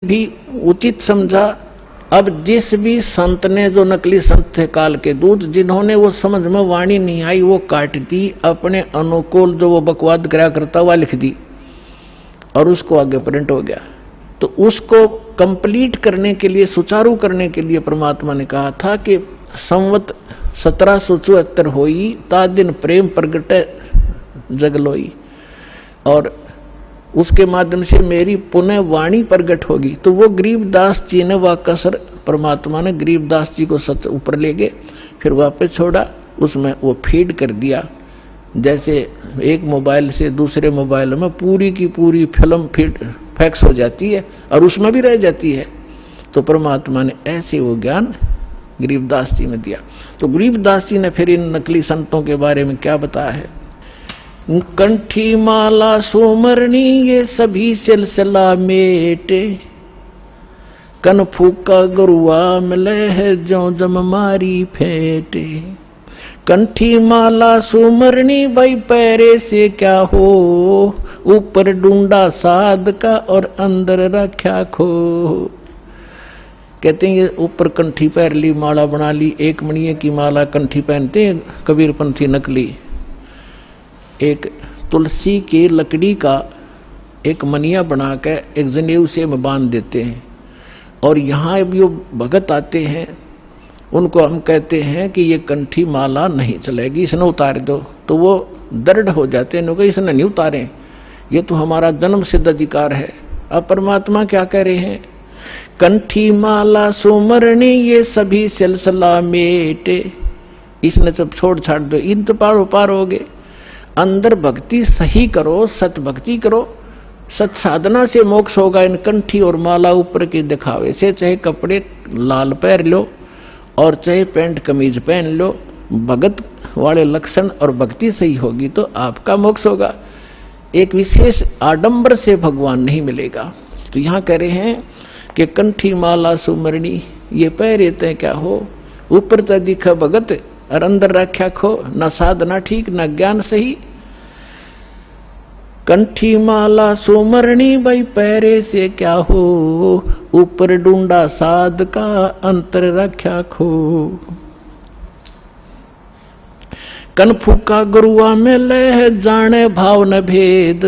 भी उचित समझा। अब जिस भी संत ने, जो नकली संत थे काल के दूत, जिन्होंने वो समझ में वाणी नहीं आई वो काट दी, अपने अनुकूल जो वो बकवाद करा करता हुआ लिख दी और उसको आगे प्रिंट हो गया। तो उसको कंप्लीट करने के लिए, सुचारू करने के लिए परमात्मा ने कहा था कि संवत 1774 होई ता दिन प्रेम प्रगटे जगलोई, और उसके माध्यम से मेरी पुनः वाणी प्रगट होगी। तो वो गरीबदास जी ने वह कसर, परमात्मा ने गरीबदास जी को सच ऊपर ले गए, फिर वापस छोड़ा, उसमें वो फीड कर दिया। जैसे एक मोबाइल से दूसरे मोबाइल में पूरी की पूरी फिल्म फीड फैक्स हो जाती है और उसमें भी रह जाती है, तो परमात्मा ने ऐसे वो ज्ञान गरीबदास जी में दिया। तो गरीबदास जी ने फिर इन नकली संतों के बारे में क्या बताया है? कंठी माला सुमरनी ये सभी सिलसिला मेटे, कन फूका गुरुआ मिले है जो जम मारी फेटे। कंठी माला सुमरनी भाई पैरे से क्या हो, ऊपर डूंडा साध का और अंदर रख्या खो। कहते हैं ये ऊपर कंठी पैर ली, माला बना ली, एक मणिये की माला कंठी पहनते हैं कबीरपंथी नकली। एक तुलसी की लकड़ी का एक मनिया बनाकर एक जनेऊ से में बांध देते हैं, और यहाँ भी वो भगत आते हैं, उनको हम कहते हैं कि ये कंठी माला नहीं चलेगी, इसने उतार दो। तो वो दृढ़ हो जाते हैं, इसने नहीं उतारे, ये तो हमारा जन्म सिद्ध अधिकार है। अब परमात्मा क्या कह रहे हैं? कंठी माला सुमरणी ये सभी सिलसिला मेटे, इसने सब छोड़ छाड़ दो, इन तो पार हो गए। अंदर भक्ति सही करो, सत भक्ति करो, सत साधना से मोक्ष होगा। इन कंठी और माला ऊपर के दिखावे से, चाहे कपड़े लाल पहन लो और चाहे पैंट कमीज पहन लो, भगत वाले लक्षण और भक्ति सही होगी तो आपका मोक्ष होगा। एक विशेष आडंबर से भगवान नहीं मिलेगा। तो यहां कह रहे हैं कि कंठी माला सुमरणी ये पहरे ते क्या हो, ऊपर तो दिखा भगत और अंदर रख्या खो, न साधना ठीक न ज्ञान सही। कंठी माला सुमरणी भाई पैरे से क्या हो, ऊपर डूंडा साध का अंतर रख्या खो। कन फूका गुरुआ में लह जाने भाव न भेद,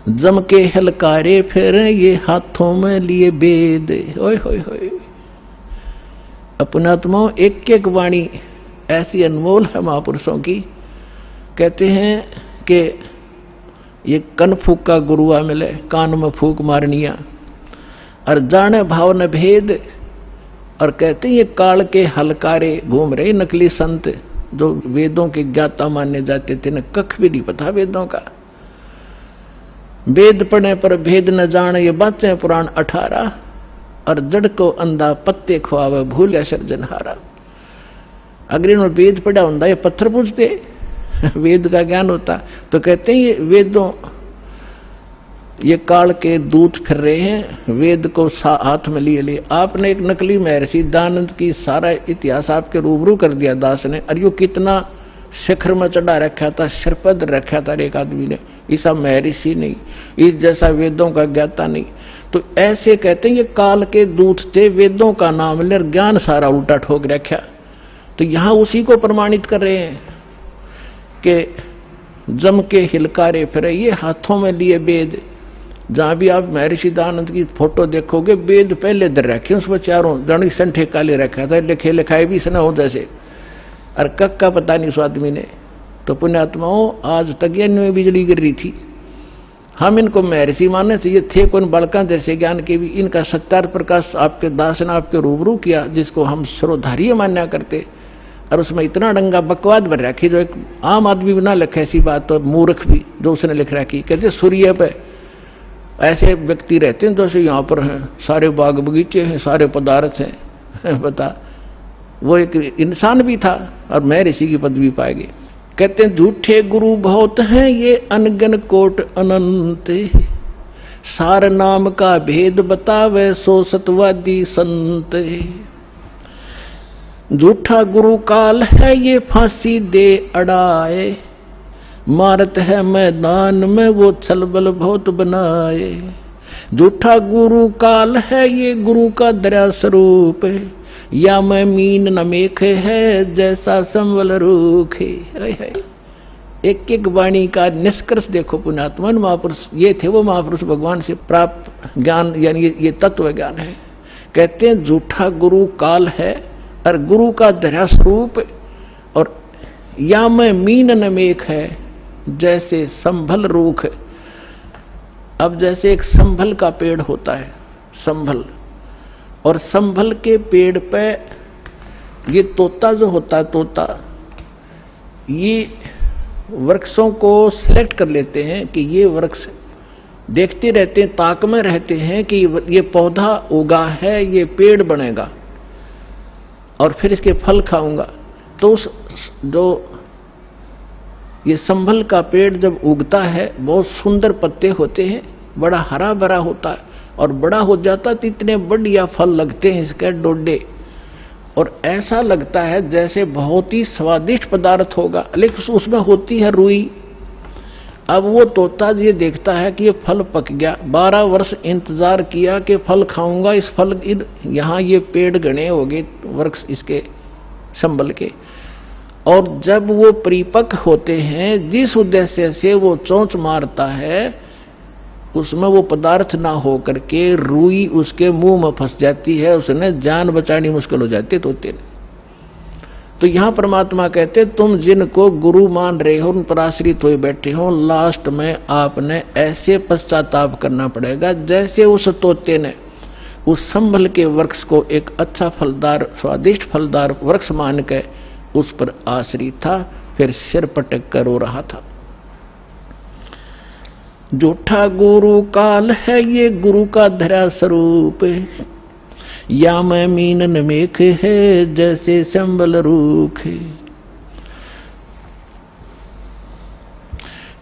जम के हलकारे फिर ये हाथों में लिए बेद। ओए होए होए, अपने आत्माओं एक एक वाणी ऐसी अनमोल है महापुरुषों की। कहते हैं कि ये कन फूका गुरुआ मिले, कान में फूक मारनिया, और जाने भाव न भेद। और कहते हैं ये काल के हलकारे घूम रहे नकली संत, जो वेदों के ज्ञाता माने जाते थे, न कख भी नहीं पता वेदों का। वेद पढ़ने पर भेद न जाने ये बातें पुराण 18, और जड़ को अंधा पत्ते खुआवे भूल सर्जनहारा। अगर इन्होंने वेद पढ़ा होता ये पत्थर पूजते, वेद का ज्ञान होता। तो कहते हैं ये वेदों, ये काल के दूत फिर रहे हैं, वेद को हाथ में लिए लिए। आपने एक नकली महर्षि दानंद की सारा इतिहास आपके रूबरू कर दिया दास ने, और यो कितना शिखर में चढ़ा रखा था, सिरपद रखा था एक आदमी ने। ऐसा महर्षि नहीं, इस जैसा वेदों का ज्ञाता नहीं। तो ऐसे कहते हैं ये काल के दूत थे, वेदों का नाम ले ज्ञान सारा उल्टा ठोक रखा। तो यहां उसी को प्रमाणित कर रहे हैं कि जम के हिलकारे फिरे ये हाथों में लिए वेद। जहां भी आप महर्षि दानंद की फोटो देखोगे, वेद पहले दर रखे, उसमें चारों दणी संठे काले रखा था, लिखे लिखाए भी इसने हो जैसे, और कक का पता नहीं उस आदमी ने। तो पुण्यात्माओं आज तक में बिजली गिर रही थी। हम इनको महर्षि मानने से, ये थे कौन बड़का जैसे ज्ञान के भी। इनका सत्यार्थ प्रकाश आपके दास ने आपके रूबरू किया, जिसको हम सर्वधार्य मान्या करते, और उसमें इतना डंगा बकवाद भर रखी जो एक आम आदमी भी ना लिखे ऐसी बात, तो मूर्ख भी जो उसने लिख रखी। कहते सूर्य पे ऐसे व्यक्ति रहते हैं जैसे यहाँ पर हैं, सारे बाग बगीचे हैं, सारे पदार्थ हैं। बता, वो एक इंसान भी था और महर्षि की पदवी पाएगी। कहते हैं झूठे गुरु बहुत हैं ये अनगन कोट अनंत, सार नाम का भेद बतावे सो सतवादी संत। झूठा गुरु काल है ये फांसी दे अड़ाए, मारत है मैदान में वो छलबल बहुत बनाए। झूठा गुरु काल है ये गुरु का दया स्वरूप है, या मैं मीन न मेख है जैसा संवल रूख है। एक एक वाणी का निष्कर्ष देखो पुण्यात्मा महापुरुष, ये थे वो महापुरुष भगवान से प्राप्त ज्ञान, यानी ये तत्व ज्ञान है। कहते हैं झूठा गुरु काल है और गुरु का दया स्वरूप, और या मैं मीन न मेख है जैसे संभल रूख। अब जैसे एक संभल का पेड़ होता है, संभल, और संभल के पेड़ पे ये तोता जो होता है, तोता ये वृक्षों को सिलेक्ट कर लेते हैं कि ये वृक्ष, देखते रहते हैं, ताक में रहते हैं कि ये पौधा उगा है, ये पेड़ बनेगा और फिर इसके फल खाऊंगा। तो उस जो ये संभल का पेड़ जब उगता है, बहुत सुंदर पत्ते होते हैं, बड़ा हरा भरा होता है, और बड़ा हो जाता तो इतने बढ़िया फल लगते हैं इसके डोडे, और ऐसा लगता है जैसे बहुत ही स्वादिष्ट पदार्थ होगा, लेकिन उसमें होती है रुई। अब वो तोता ये देखता है कि ये फल पक गया, 12 वर्ष इंतजार किया कि फल खाऊंगा, इस फल यहाँ ये पेड़ गणे हो गए वृक्ष इसके संभल के, और जब वो परिपक्व होते हैं, जिस उद्देश्य से वो चोंच मारता है, उसमें वो पदार्थ ना हो करके रुई उसके मुंह में फंस जाती है, उसने जान बचानी मुश्किल हो जाती है तोते ने। तो यहां परमात्मा कहते तुम जिनको गुरु मान रहे हो, उन पर आश्रित हुए बैठे हो, लास्ट में आपने ऐसे पश्चाताप करना पड़ेगा जैसे उस तोते ने उस संभल के वृक्ष को एक अच्छा फलदार, स्वादिष्ट फलदार वृक्ष मान के उस पर आश्रित था, फिर सिर पटक कर रो रहा था। झूठा गुरु काल है ये गुरु का धरा स्वरूप, या मैं मीनन मेख है जैसे संबल रूख।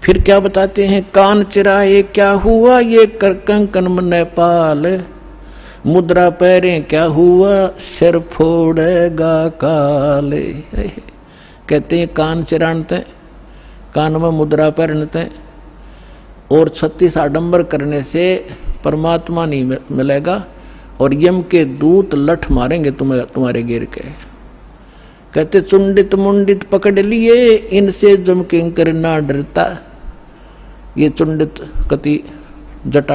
फिर क्या बताते हैं, कान चिराए क्या हुआ ये कर कंकन मन पाल, मुद्रा पैरे क्या हुआ सिर फोड़ेगा काल। कहते हैं कान चिरानते, कान में मुद्रा पहनते, और 36 आडंबर करने से परमात्मा नहीं मिलेगा, और यम के दूत लठ मारेंगे तुम्हारे गिर के। कहते चुंडित मुंडित पकड़ लिए इनसे जम किंकर ना डरता। ये चुंडित कति जटा